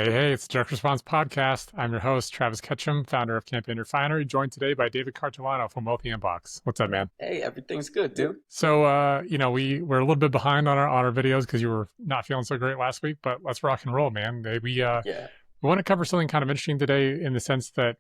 Hey, it's the Direct Response Podcast. I'm your host, Travis Ketchum, founder of Campaign Refinery, joined today by David Cartolano from Wealthy Inbox. What's up, man? Hey, everything's good, dude. So, we're a little bit behind on our videos because you were not feeling so great last week, but let's rock and roll, man. Yeah, We want to cover something kind of interesting today in the sense that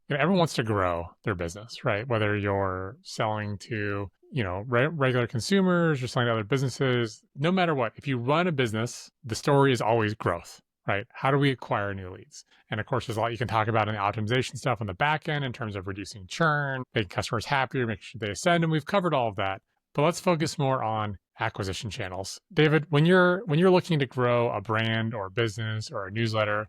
everyone wants to grow their business, right? Whether you're selling to regular consumers or selling to other businesses, no matter what, if you run a business, the story is always growth, right? How do we acquire new leads? And of course, there's a lot you can talk about in the optimization stuff on the back end in terms of reducing churn, making customers happier, making sure they ascend, and we've covered all of that. But let's focus more on acquisition channels. David, when you're looking to grow a brand or a business or a newsletter,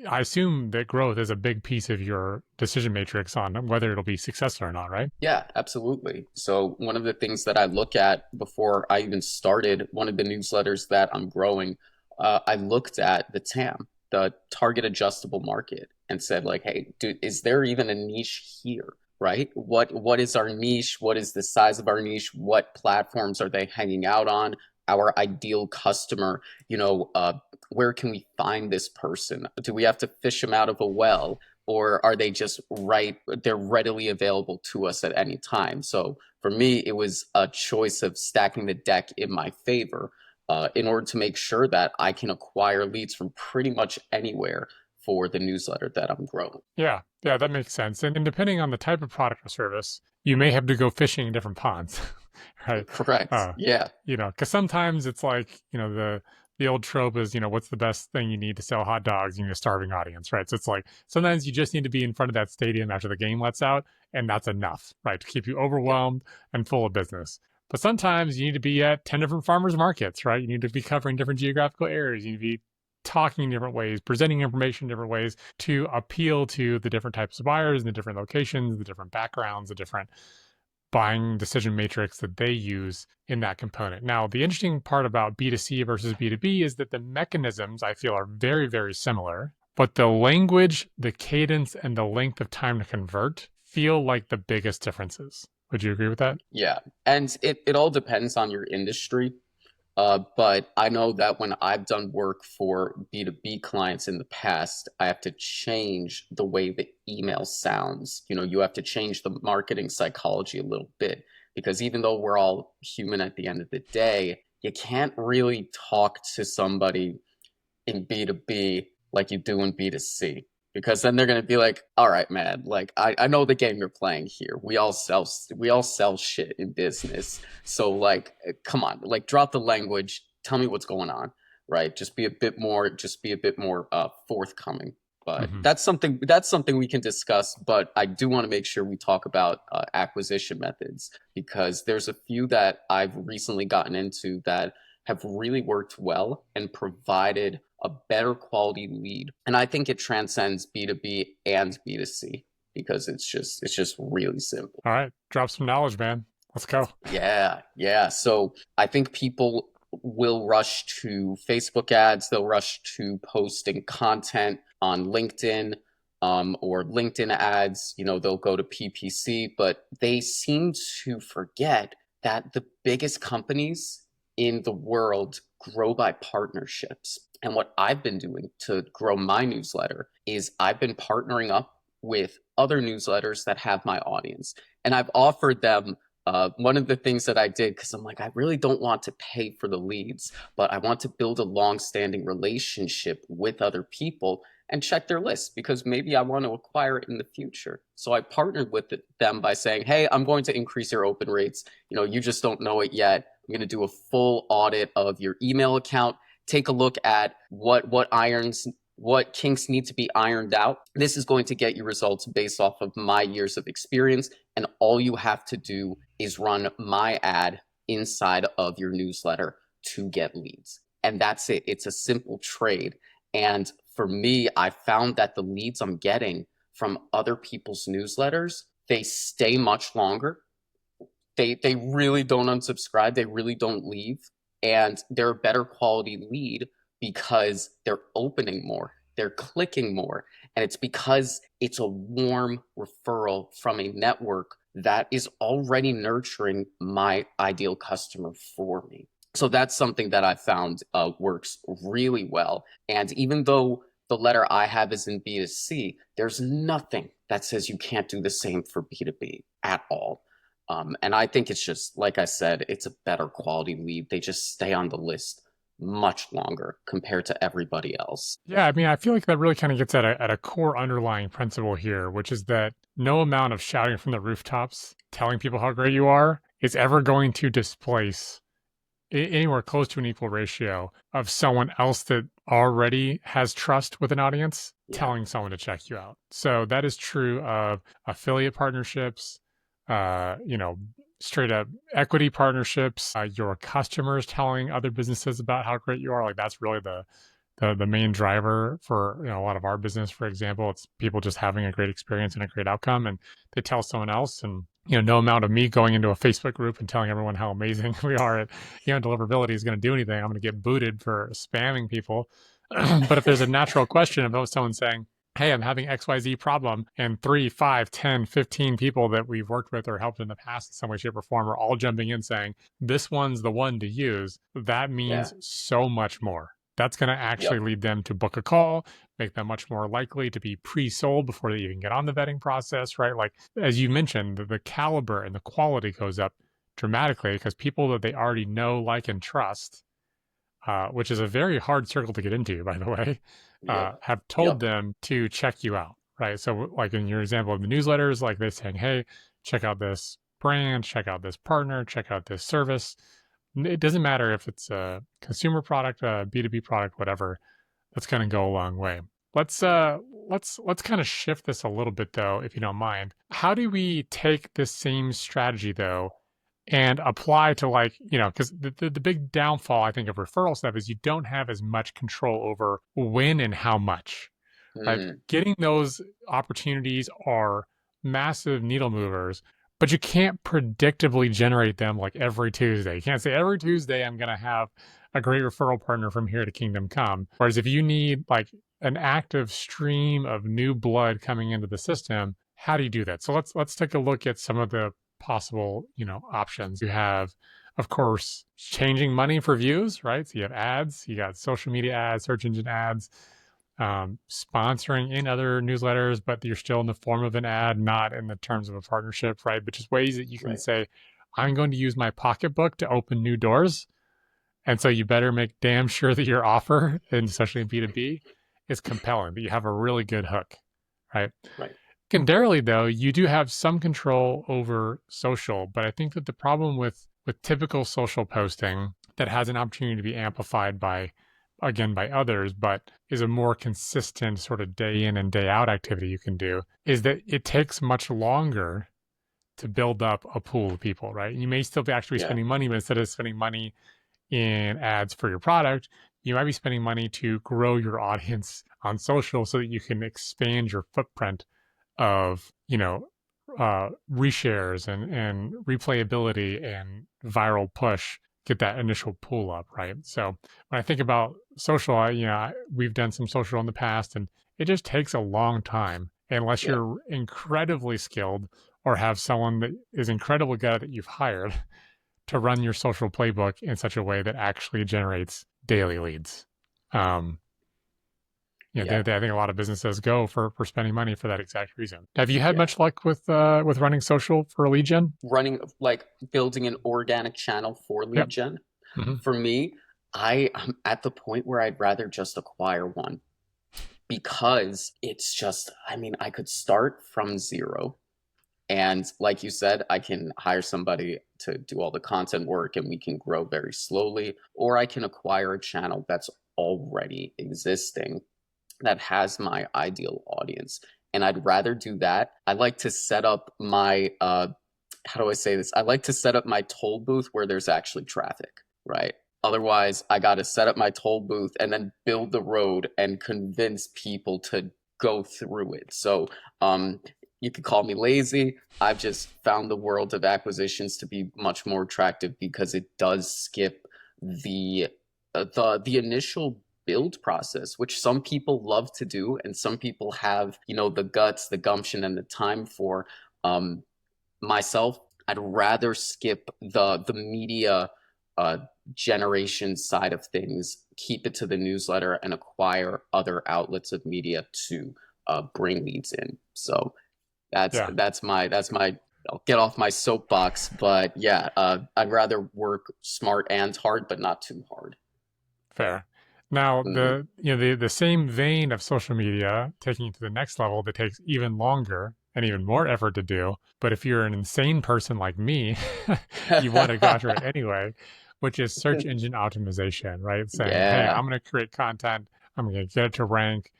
I assume that growth is a big piece of your decision matrix on whether it'll be successful or not, right? yeah, absolutely. So one of the things that I look at before I even started one of the newsletters that I'm growing, I looked at the TAM, the target adjustable market, and said like, hey, dude, is there even a niche here? Right? What is our niche? What is the size of our niche? What platforms are they hanging out on? Our ideal customer, where can we find this person? Do we have to fish them out of a well? Or are they just they're readily available to us at any time? So for me, it was a choice of stacking the deck in my favor in order to make sure that I can acquire leads from pretty much anywhere for the newsletter that I'm growing. Yeah, that makes sense. And depending on the type of product or service, you may have to go fishing in different ponds, right? Correct. Uh, Yeah. because sometimes it's like, the old trope is, what's the best thing you need to sell hot dogs in a starving audience, right? So it's like sometimes you just need to be in front of that stadium after the game lets out, and that's enough, right? To keep you Yeah. overwhelmed and full of business. But sometimes you need to be at 10 different farmers markets, right? You need to be covering different geographical areas. You need to be talking in different ways, presenting information in different ways to appeal to the different types of buyers and the different locations, the different backgrounds, the different buying decision matrix that they use in that component. Now, the interesting part about B2C versus B2B is that the mechanisms I feel are very, very similar, but the language, the cadence, and the length of time to convert feel like the biggest differences. Would you agree with that? Yeah. And it all depends on your industry. But I know that when I've done work for B2B clients in the past, I have to change the way the email sounds. You have to change the marketing psychology a little bit because even though we're all human at the end of the day, you can't really talk to somebody in B2B like you do in B2C. Because then they're gonna be like, all right, man, like I know the game you're playing here. We all sell shit in business. So like come on, like drop the language, tell me what's going on, right? Just be a bit more forthcoming. But Mm-hmm. that's something we can discuss. But I do want to make sure we talk about acquisition methods because there's a few that I've recently gotten into that have really worked well and provided a better quality lead. And I think it transcends B2B and B2C because it's just really simple. All right, drop some knowledge, man. Let's go. Yeah, yeah. So I think people will rush to Facebook ads, they'll rush to posting content on LinkedIn or LinkedIn ads, they'll go to PPC, but they seem to forget that the biggest companies in the world grow by partnerships. And what I've been doing to grow my newsletter is I've been partnering up with other newsletters that have my audience. And I've offered them one of the things that I did, because I'm like, I really don't want to pay for the leads, but I want to build a long-standing relationship with other people and check their list because maybe I want to acquire it in the future. So I partnered with them by saying, hey, I'm going to increase your open rates. You just don't know it yet. I'm going to do a full audit of your email account, take a look at what kinks need to be ironed out. This is going to get you results based off of my years of experience. And all you have to do is run my ad inside of your newsletter to get leads. And that's it. It's a simple trade. And for me, I found that the leads I'm getting from other people's newsletters, they stay much longer. They really don't unsubscribe. They really don't leave. And they're a better quality lead because they're opening more, they're clicking more. And it's because it's a warm referral from a network that is already nurturing my ideal customer for me. So that's something that I found works really well. And even though the letter I have is in B2C. There's nothing that says you can't do the same for B2B at all. And I think it's just, like I said, it's a better quality lead. They just stay on the list much longer compared to everybody else. Yeah, I mean, I feel like that really kind of gets at a core underlying principle here, which is that no amount of shouting from the rooftops, telling people how great you are, is ever going to displace anywhere close to an equal ratio of someone else that already has trust with an audience Yeah. telling someone to check you out. So that is true of affiliate partnerships, you know, straight up equity partnerships, your customers telling other businesses about how great you are. Like that's really the main driver for, you know, a lot of our business. For example, it's people just having a great experience and a great outcome, and they tell someone else. And you know, no amount of me going into a Facebook group and telling everyone how amazing we are at, you know, deliverability is going to do anything. I'm going to get booted for spamming people. But if there's a natural question about someone saying, hey, I'm having XYZ problem, and 3, 5, 10, 15 people that we've worked with or helped in the past in some way, shape, or form are all jumping in saying, this one's the one to use, that Yeah. means so much more. That's going to actually Yep. lead them to book a call, make them much more likely to be pre-sold before they even get on the vetting process, right? Like, as you mentioned, the caliber and the quality goes up dramatically because people that they already know, like, and trust, which is a very hard circle to get into, by the way, Yep. have told Yep. them to check you out, right? So, like in your example of the newsletters, like they're saying, hey, check out this brand, check out this partner, check out this service. It doesn't matter if it's a consumer product, a B2B product, whatever. That's going to go a long way. Let's kind of shift this a little bit though, if you don't mind. How do we take this same strategy though and apply to, like, you know, because the big downfall I think of referral stuff is you don't have as much control over when and how much, right? Mm, Getting those opportunities are massive needle movers, but you can't predictably generate them like every Tuesday. You can't say every Tuesday I'm going to have a great referral partner from here to Kingdom Come. Whereas if you need like an active stream of new blood coming into the system, how do you do that? So let's take a look at some of the possible, you know, options. You have, of course, changing money for views, right? So you have ads, you got social media ads, search engine ads, sponsoring in other newsletters, but you're still in the form of an ad, not in the terms of a partnership, right? But just ways that you can right. say, I'm going to use my pocketbook to open new doors. And so you better make damn sure that your offer, and especially in B2B, is compelling, that you have a really good hook, right? Right. Secondarily, though, you do have some control over social, but I think that the problem with typical social posting that has an opportunity to be amplified by, again, by others, but is a more consistent sort of day in and day out activity you can do, is that it takes much longer to build up a pool of people, right? You may still be actually Yeah. spending money, but instead of spending money in ads for your product, you might be spending money to grow your audience on social so that you can expand your footprint of, you know, reshares and replayability and viral push, get that initial pull up, right? So when I think about social, we've done some social in the past, and it just takes a long time unless Yeah. you're incredibly skilled or have someone that is incredibly good that you've hired to run your social playbook in such a way that actually generates daily leads. Um, Yeah. I think a lot of businesses go for spending money for that exact reason. Have you had Yeah. much luck with running social for lead gen? Running, like building an organic channel for Yep. lead gen. Hmm. For me, I'm at the point where I'd rather just acquire one because it's just, I mean, I could start from zero. And like you said, I can hire somebody to do all the content work and we can grow very slowly, or I can acquire a channel that's already existing that has my ideal audience. And I'd rather do that. I like to set up my how do I say this? I like to set up my toll booth where there's actually traffic, right? Otherwise, I got to set up my toll booth and then build the road and convince people to go through it. So, you could call me lazy. I've just found the world of acquisitions to be much more attractive because it does skip the the initial build process, which some people love to do, and some people have, you know, the guts, the gumption, and the time for. Um, Myself, I'd rather skip the media uh, generation side of things keep it to the newsletter and acquire other outlets of media to bring leads in. So Yeah, that's my I'll get off my soapbox, but yeah, I'd rather work smart and hard, but not too hard. fair. Now, Hmm. the same vein of social media, taking it to the next level, that takes even longer and even more effort to do. But if you're an insane person like me, you want to go after it anyway, which is search engine optimization, right? Saying, hey, Yeah, I'm going to create content, I'm going to get it to rank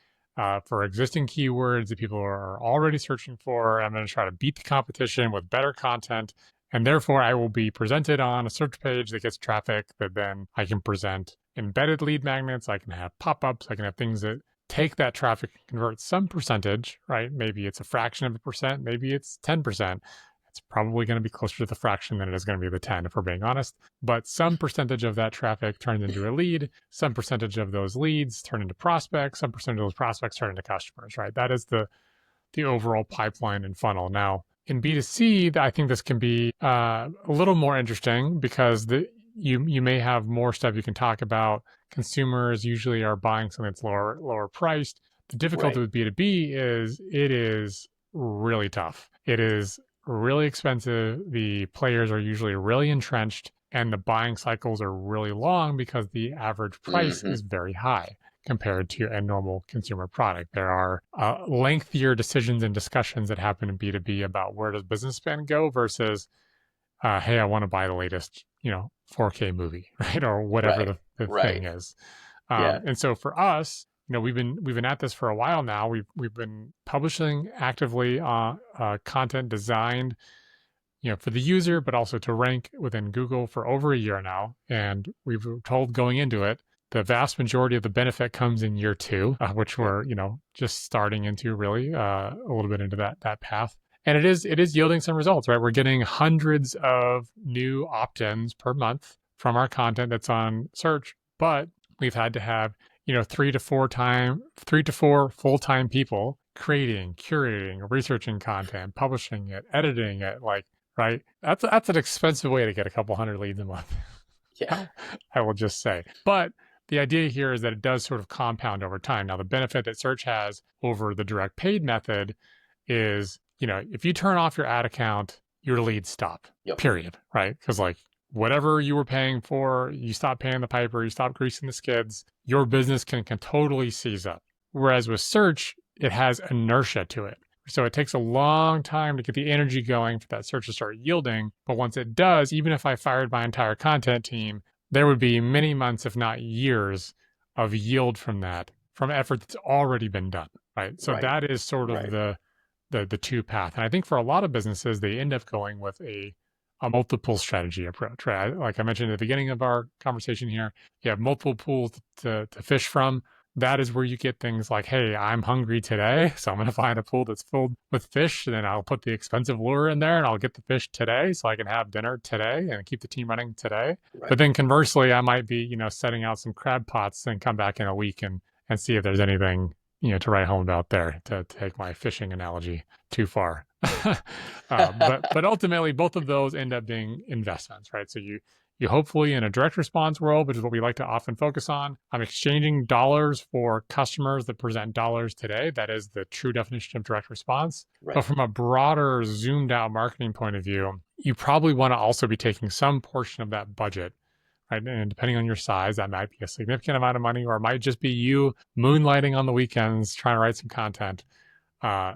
for existing keywords that people are already searching for. I'm going to try to beat the competition with better content. And therefore, I will be presented on a search page that gets traffic that then I can present embedded lead magnets. I can have pop ups. I can have things that take that traffic and convert some percentage, right? Maybe it's a fraction of a percent, maybe it's 10%. It's probably going to be closer to the fraction than it is going to be the 10, if we're being honest. But some percentage of that traffic turns into a lead, some percentage of those leads turn into prospects, some percentage of those prospects turn into customers, right? That is the overall pipeline and funnel. Now, in B2C, I think this can be a little more interesting because you may have more stuff you can talk about. Consumers usually are buying something that's lower priced. The difficulty right. with B2B is it is really tough. It is really expensive. The players are usually really entrenched, and the buying cycles are really long because the average price Hmm. is very high compared to a normal consumer product. There are lengthier decisions and discussions that happen in B2B about where does business spend go versus, hey, I want to buy the latest, 4K movie, right? Or whatever Right. the thing Right. is. Yeah. And so for us, we've been at this for a while now. We've been publishing actively content designed, for the user, but also to rank within Google for over a year now. And we were told going into it, the vast majority of the benefit comes in year two, which Yep. we're, just starting into really a little bit into that path. And it is yielding some results, right? We're getting hundreds of new opt-ins per month from our content that's on search, but we've had to have, 3 to 4 full-time people creating, curating, researching content, publishing it, editing it, like, right? That's an expensive way to get a couple hundred leads a month. Yeah. I will just say. But the idea here is that it does sort of compound over time. Now, the benefit that search has over the direct paid method is, if you turn off your ad account, your leads stop, Yep. period, right? Because like whatever you were paying for, you stop paying the piper, you stop greasing the skids, your business can totally seize up. Whereas with search, it has inertia to it. So it takes a long time to get the energy going for that search to start yielding. But once it does, even if I fired my entire content team, there would be many months, if not years, of yield from that, from effort that's already been done. Right. So Right. that is sort of Right. the two path. And I think for a lot of businesses, they end up going with a multiple strategy approach, right? Like I mentioned at the beginning of our conversation here, you have multiple pools to fish from. That is where you get things like, hey, I'm hungry today, so I'm going to find a pool that's filled with fish, and then I'll put the expensive lure in there and I'll get the fish today so I can have dinner today and keep the team running today. But Right. then conversely, I might be, setting out some crab pots and come back in a week and see if there's anything, to write home about there, to take my fishing analogy too far. But ultimately, both of those end up being investments, right? So you hopefully in a direct response world, which is what we like to often focus on, I'm exchanging dollars for customers that present dollars today. That is the true definition of direct response. But Right. from a broader, zoomed out marketing point of view, you probably want to also be taking some portion of that budget, right? And depending on your size, that might be a significant amount of money, or it might just be you moonlighting on the weekends trying to write some content. Uh,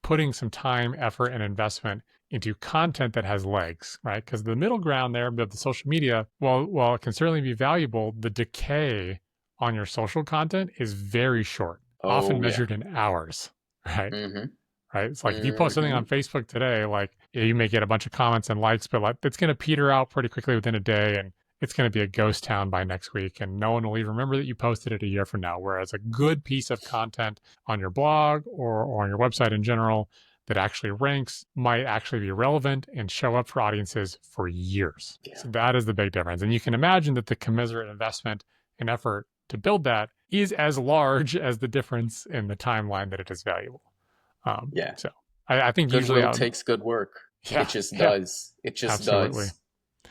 putting some time, effort, and investment into content that has legs, right? Because the middle ground there of the social media, while it can certainly be valuable, the decay on your social content is very short, often Oh yeah. measured in hours, right? Hmm. Right. It's like if you post something on Hmm. Facebook today, like you may get a bunch of comments and likes, but like it's going to peter out pretty quickly within a day, and it's going to be a ghost town by next week, and no one will even remember that you posted it a year from now. Whereas a good piece of content on your blog or on your website in general that actually ranks might actually be relevant and show up for audiences for years. Yeah. So that is the big difference. And you can imagine that the commensurate investment and effort to build that is as large as the difference in the timeline that it is valuable. Yeah. So I think usually, Goodwill takes good work. It yeah, just yeah, does. It just absolutely.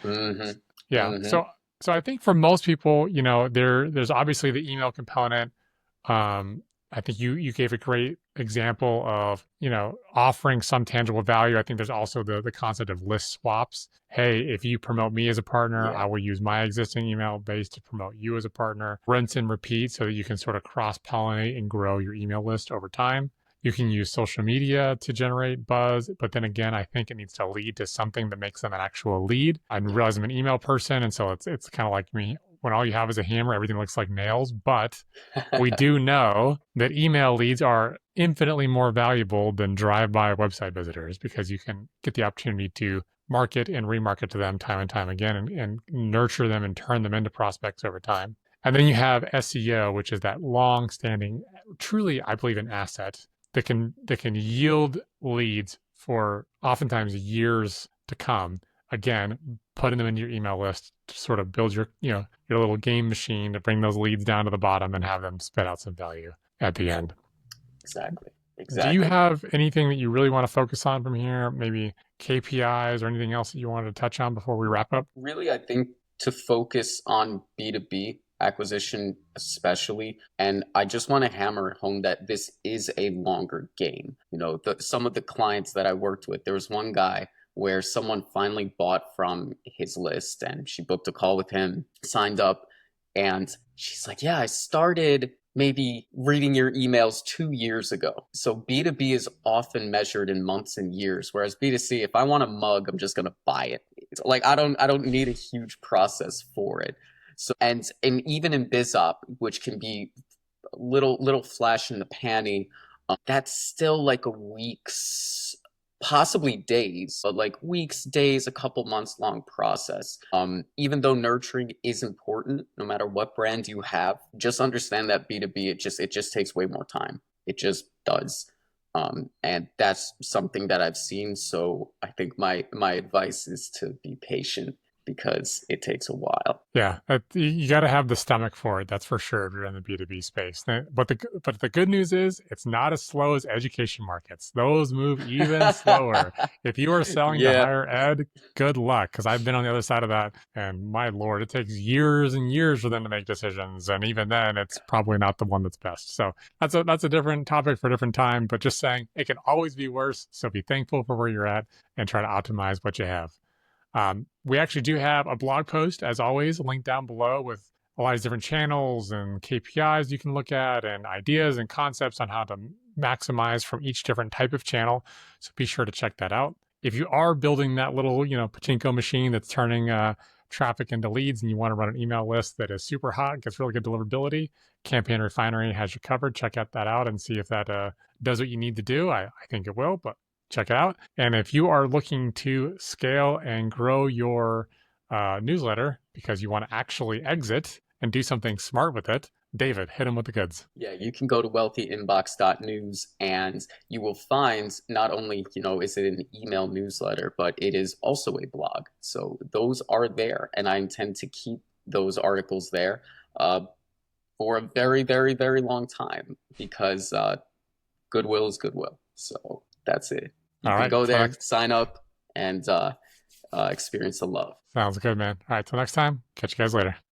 does. Hmm. Yeah. Hmm. So So I think for most people, there's obviously the email component. Um, I think you gave a great example of, offering some tangible value. I think there's also the concept of list swaps. Hey, if you promote me as a partner, I Yeah, will use my existing email base to promote you as a partner. Rinse and repeat so that you can sort of cross pollinate and grow your email list over time. You can use social media to generate buzz, but then again, I think it needs to lead to something that makes them an actual lead. I realize I'm an email person, and so it's kind of like me. When all you have is a hammer, everything looks like nails. But we do know that email leads are infinitely more valuable than drive-by website visitors because you can get the opportunity to market and remarket to them time and time again and nurture them and turn them into prospects over time. And then you have SEO, which is that long-standing, truly, I believe, an asset that can yield leads for oftentimes years to come. Again, putting them into your email list to sort of build your little game machine to bring those leads down to the bottom and have them spit out some value at the end. exactly. Do you Exactly. have anything that you really want to focus on from here? Maybe KPIs or anything else that you wanted to touch on before we wrap up? Really, I think to focus on B2B acquisition, especially, and I just want to hammer home that this is a longer game. Some of the clients that I worked with, there was one guy where someone finally bought from his list and she booked a call with him, signed up, and she's like, yeah, I started maybe reading your emails 2 years ago. So B2B is often measured in months and years, whereas B2C, if I want a mug, I'm just gonna buy it. It's like I don't need a huge process for it. So and even in BizOp, which can be a little flash in the panty, that's still like a week's, possibly days, but like weeks, days, a couple months long process. Even though nurturing is important, no matter what brand you have, just understand that B2B, it just takes way more time. It just does. And that's something that I've seen. So I think my advice is to be patient because it takes a while. Yeah, you got to have the stomach for it. That's for sure. If you're in the B2B space, but the good news is it's not as slow as education markets. Those move even slower. If you are selling to Yeah, higher ed, good luck, because I've been on the other side of that, and my lord, it takes years and years for them to make decisions, and even then, it's probably not the one that's best. So that's a different topic for a different time. But just saying, it can always be worse. So be thankful for where you're at and try to optimize what you have. We actually do have a blog post, as always, linked down below with a lot of different channels and KPIs you can look at and ideas and concepts on how to maximize from each different type of channel. So be sure to check that out. If you are building that little, pachinko machine that's turning traffic into leads and you want to run an email list that is super hot, gets really good deliverability, Campaign Refinery has you covered. Check that out and see if that does what you need to do. I think it will, but check it out. And if you are looking to scale and grow your newsletter because you want to actually exit and do something smart with it, David, hit him with the goods. Yeah, you can go to wealthyinbox.news and you will find not only, is it an email newsletter, but it is also a blog. So those are there, and I intend to keep those articles there for a very, very, very long time because goodwill is goodwill. So that's it. You All can right. go Till there, next, sign up, and experience the love. sounds good, man. All right. Till next time. Catch you guys later.